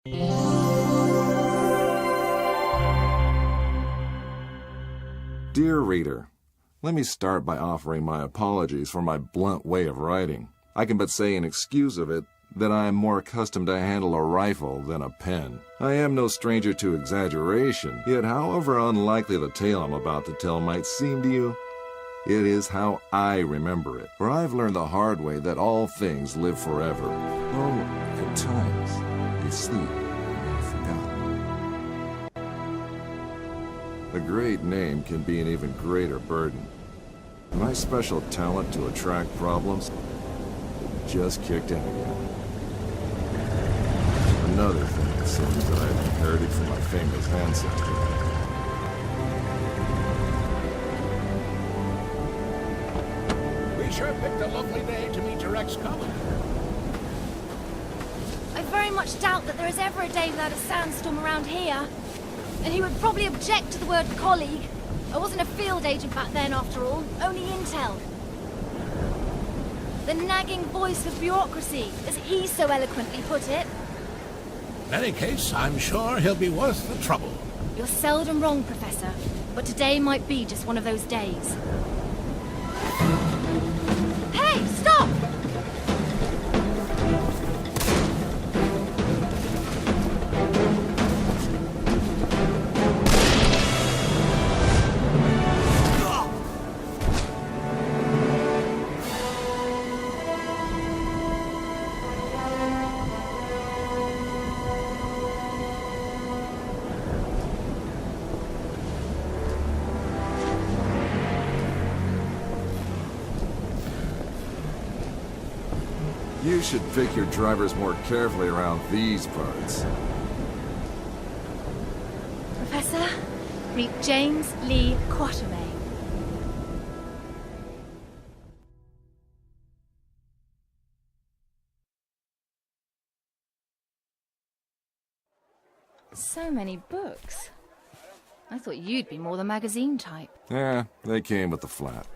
Dear reader, let me start by offering my apologies for my blunt way of writing. I can but say in excuse of it that I am more accustomed to handle a rifle than a pen. I am no stranger to exaggeration, yet however unlikely the tale I'm about to tell might seem to you, it is how I remember it. For I've learned the hard way that all things live forever. Oh, at times, they sleep and are forgotten. A great name can be an even greater burden. My special talent to attract problems just kicked in again. Another thing it seems that I've inherited from my famous ancestor. We sure picked a lovely day to meet your ex-colleague. I very much doubt that there is ever a day without a sandstorm around here. And he would probably object to the word colleague. I wasn't a field agent back then, after all. Only intel. The nagging voice of bureaucracy, as he so eloquently put it. In any case, I'm sure he'll be worth the trouble. You're seldom wrong, Professor. But today might be just one of those days. Hey, stop! You should pick your drivers more carefully around these parts. Professor, meet James Lee Quatermain. So many books. I thought you'd be more the magazine type. Yeah, they came with the flat.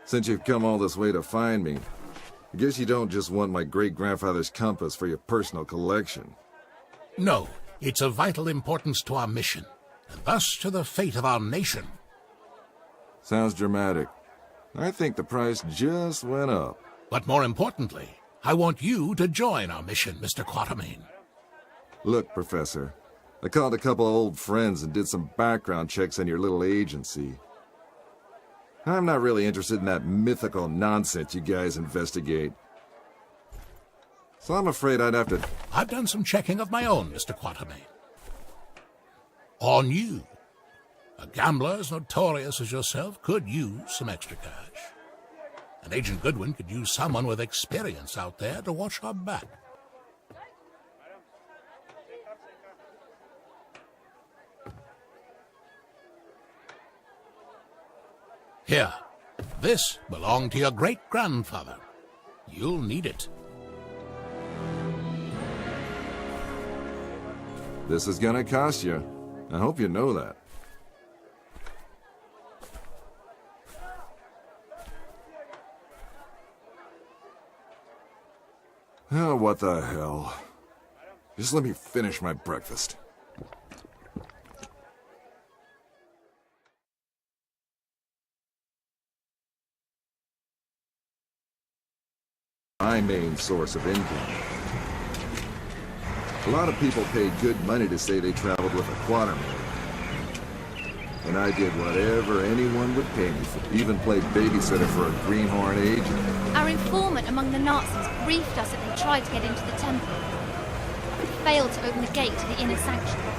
Since you've come all this way to find me, I guess you don't just want my great-grandfather's compass for your personal collection. No, it's of vital importance to our mission, and thus to the fate of our nation. Sounds dramatic. I think the price just went up. But more importantly, I want you to join our mission, Mr. Quatermain. Look, Professor, I called a couple of old friends and did some background checks on your little agency. I'm not really interested in that mythical nonsense you guys investigate. So I'm afraid I'd have to... I've done some checking of my own, Mr. Quatermain. On you. A gambler as notorious as yourself could use some extra cash. And Agent Goodwin could use someone with experience out there to watch our back. Here, this belonged to your great-grandfather. You'll need it. This is gonna cost you. I hope you know that. Oh, what the hell. Just let me finish my breakfast. My main source of income. A lot of people paid good money to say they traveled with a Quatermain. And I did whatever anyone would pay me for. Even played babysitter for a greenhorn agent. Our informant among the Nazis briefed us that they tried to get into the temple. Failed to open the gate to the inner sanctuary.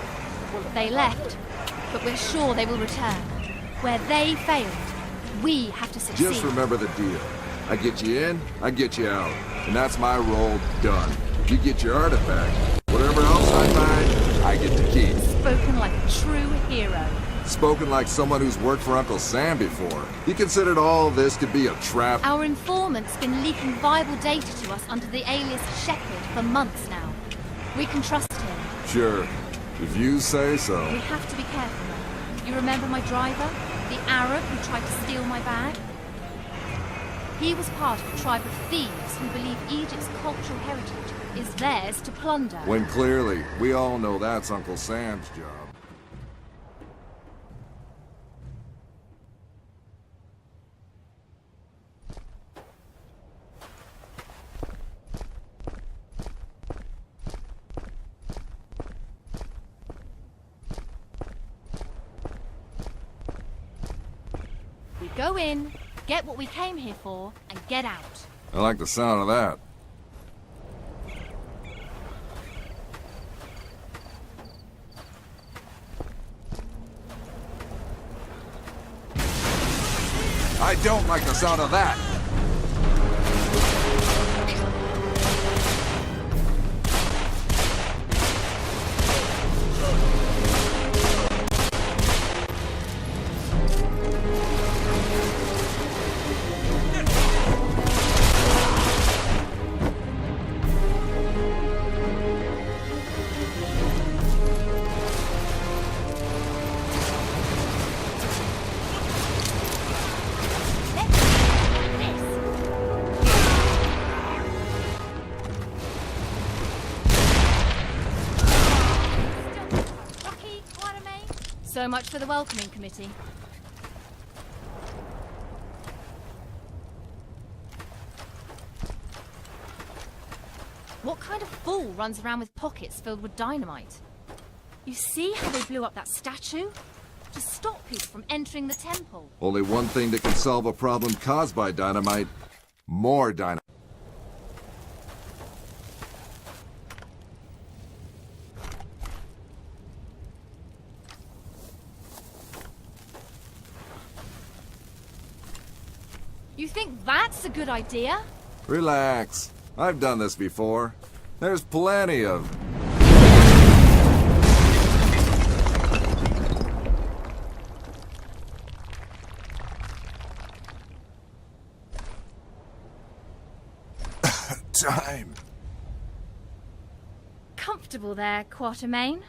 They left, but we're sure they will return. Where they failed, we have to succeed. Just remember the deal. I get you in, I get you out. And that's my role done. You get your artifact. Whatever else I find, I get to keep. Spoken like a true hero. Spoken like someone who's worked for Uncle Sam before. He considered all this to be a trap. Our informant's been leaking vital data to us under the alias Shepherd for months now. We can trust him. Sure. If you say so. We have to be careful. You remember my driver? The Arab who tried to steal my bag? He was part of a tribe of thieves who believe Egypt's cultural heritage is theirs to plunder. When clearly, we all know that's Uncle Sam's job. We go in, get what we came here for, and get out. I like the sound of that. I don't like the sound of that. So much for the welcoming committee. What kind of fool runs around with pockets filled with dynamite? You see how they blew up that statue? To stop people from entering the temple. Only one thing that can solve a problem caused by dynamite. More dynamite. You think that's a good idea? Relax. I've done this before. There's plenty of... time. Comfortable there, Quatermain?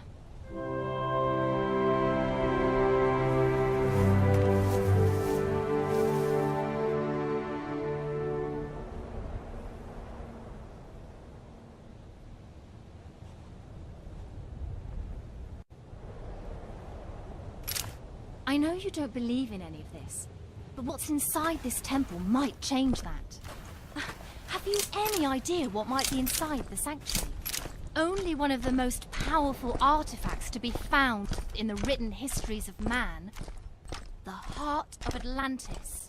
I know you don't believe in any of this, but what's inside this temple might change that. Have you any idea what might be inside the sanctuary? Only one of the most powerful artifacts to be found in the written histories of man. The heart of Atlantis.